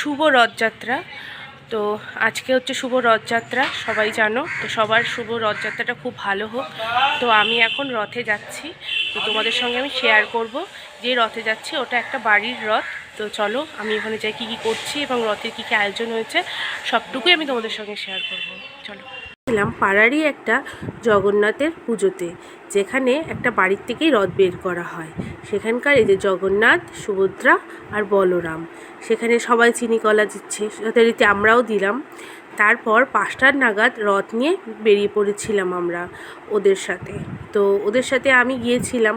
শুভ রথযাত্রা। তো আজকে হচ্ছে শুভ রথযাত্রা, সবাই জানো। তো সবার শুভ রথযাত্রাটা খুব ভালো হোক। তো আমি এখন রথে যাচ্ছি, তো তোমাদের সঙ্গে আমি শেয়ার করব যে রথে যাচ্ছি ওটা একটা বাড়ির রথ। তো চলো আমি ওখানে যাই, কী কী করছি এবং রথের কী কী আয়োজন হয়েছে সবটুকুই আমি তোমাদের সঙ্গে শেয়ার করব। চলো। ছিলাম পাড়ারই একটা জগন্নাথের পুজোতে, যেখানে একটা বাড়ির থেকেই রথ বের করা হয়। সেখানকার এই যে জগন্নাথ, সুভদ্রা আর বলরাম, সেখানে সবাই চিনি কলা দিচ্ছে, যথারীতি আমরাও দিলাম। তারপর 5টার নাগাদ রথ নিয়ে বেরিয়ে পড়েছিলাম আমরা ওদের সাথে। তো ওদের সাথে আমি গিয়েছিলাম,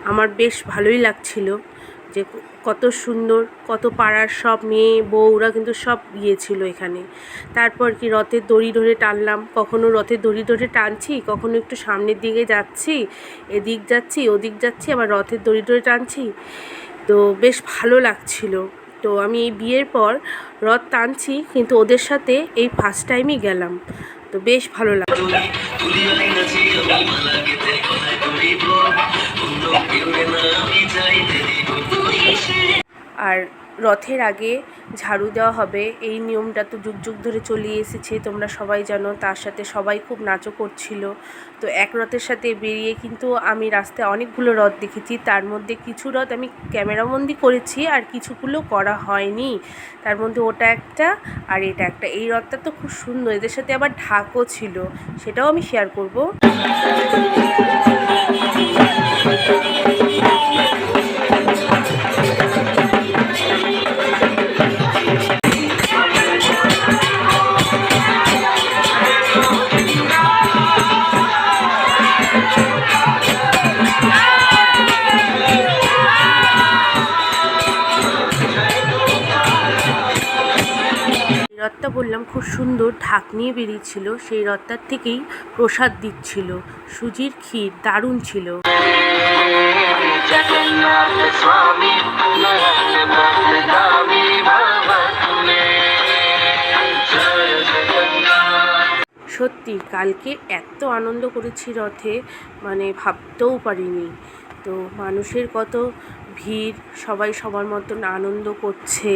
আমার বেশ ভালোই লাগছিল যে কত সুন্দর, কত পাড়ার সব মেয়ে বউরা কিন্তু সব গিয়েছিল এখানে। তারপর কি রথের দড়ি ধরে টানলাম, কখনো রথের দড়ি ধরে টানছি, কখনো একটু সামনের দিকে যাচ্ছি, এদিক যাচ্ছি ওদিক যাচ্ছি, আবার রথের দড়ি ধরে টানছি। তো বেশ ভালো লাগছিল। তো আমি এই বিয়ের পর রথ টানছি, কিন্তু ওদের সাথে এই ফার্স্ট টাইমই গেলাম, তো বেশ ভালো লাগলো। আর রথের আগে ঝাড়ু দেওয়া হবে, এই নিয়মটা তো যুগ যুগ ধরে চলে এসেছে, তোমরা সবাই জানো। তার সাথে সবাই খুব নাচও করছিল। তো এক রথের সাথে বেরিয়ে কিন্তু আমি রাস্তায় অনেকগুলো রথ দেখেছি, তার মধ্যে কিছু রথ আমি ক্যামেরাবন্দি করেছি আর কিছুগুলো করা হয়নি। তার মধ্যে ওটা একটা আর এটা একটা। এই রথটা তো খুব সুন্দর, এদের সাথে আবার ঢাকও ছিল, সেটাও আমি শেয়ার করব। রথটা বললাম খুব সুন্দর, ঢাক নিয়ে বেরিয়েছিল। সেই রথটার থেকেই প্রসাদ দিচ্ছিল, সুজির ক্ষীর, দারুণ ছিল। সত্যি কালকে এত আনন্দ করেছি রথে, মানে ভাবতেও পারিনি। তো মানুষের কত ভিড়, সবাই সবার মতন আনন্দ করছে,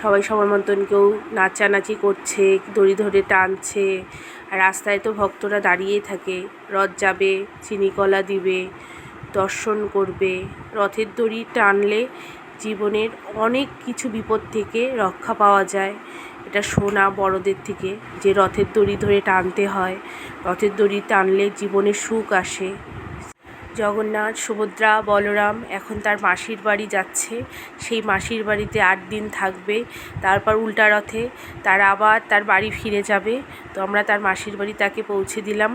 সবাই সবার মতন, কেউ নাচানাচি করছে, দড়ি ধরে টানছে। আর রাস্তায় তো ভক্তরা দাঁড়িয়েই থাকে, রথ যাবে, চিনিকলা দিবে, দর্শন করবে। রথের দড়ি টানলে জীবনের অনেক কিছু বিপদ থেকে রক্ষা পাওয়া যায়। এটা শোনা বড়দের থেকে যে রথের দড়ি ধরে টানতে হয়, রথের দড়ি টানলে জীবনে সুখ আসে। জগন্নাথ, সুভদ্রা, বলরাম এখন তার মাসির বাড়ি যাচ্ছে, সেই মাসির বাড়িতে 8 দিন থাকবে। তারপর উল্টা রথে তারা আবার তার বাড়ি ফিরে যাবে। তো আমরা তার মাসির বাড়ি তাকে পৌঁছে দিলাম,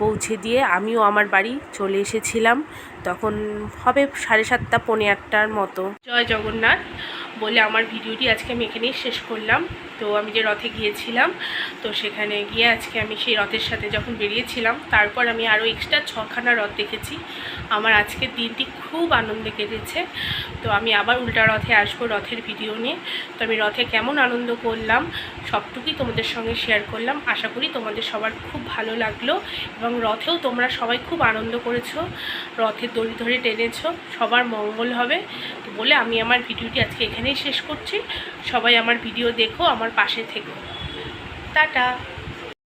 পৌঁছে দিয়ে আমিও আমার বাড়ি চলে এসেছিলাম। তখন হবে 7:30 পৌনে 8টার মতো। জয় জগন্নাথ বলে আমার ভিডিওটি আজকে আমি এখানেই শেষ করলাম। তো আমি যে রথে গিয়েছিলাম, তো সেখানে গিয়ে আজকে আমি সেই রথের সাথে যখন বেরিয়েছিলাম, তারপর আমি আরও এক্সট্রা 6খানা রথ দেখেছি। আমার আজকের দিনটি খুব আনন্দে কেটেছে। তো আমি আবার উল্টা রথে আসবো রথের ভিডিও নিয়ে। তো আমি রথে কেমন আনন্দ করলাম সবটুকুই তোমাদের সঙ্গে শেয়ার করলাম। আশা করি তোমাদের সবার খুব ভালো লাগলো এবং রথেও তোমরা সবাই খুব আনন্দ করেছো, রথের দড়ি ধরে টেনেছো, সবার মঙ্গল হবে। তো বলে আমি আমার ভিডিওটি আজকে এখানেই শেষ করছি। সবাই আমার ভিডিও দেখো, আমার পাশে থেকো। টাটা।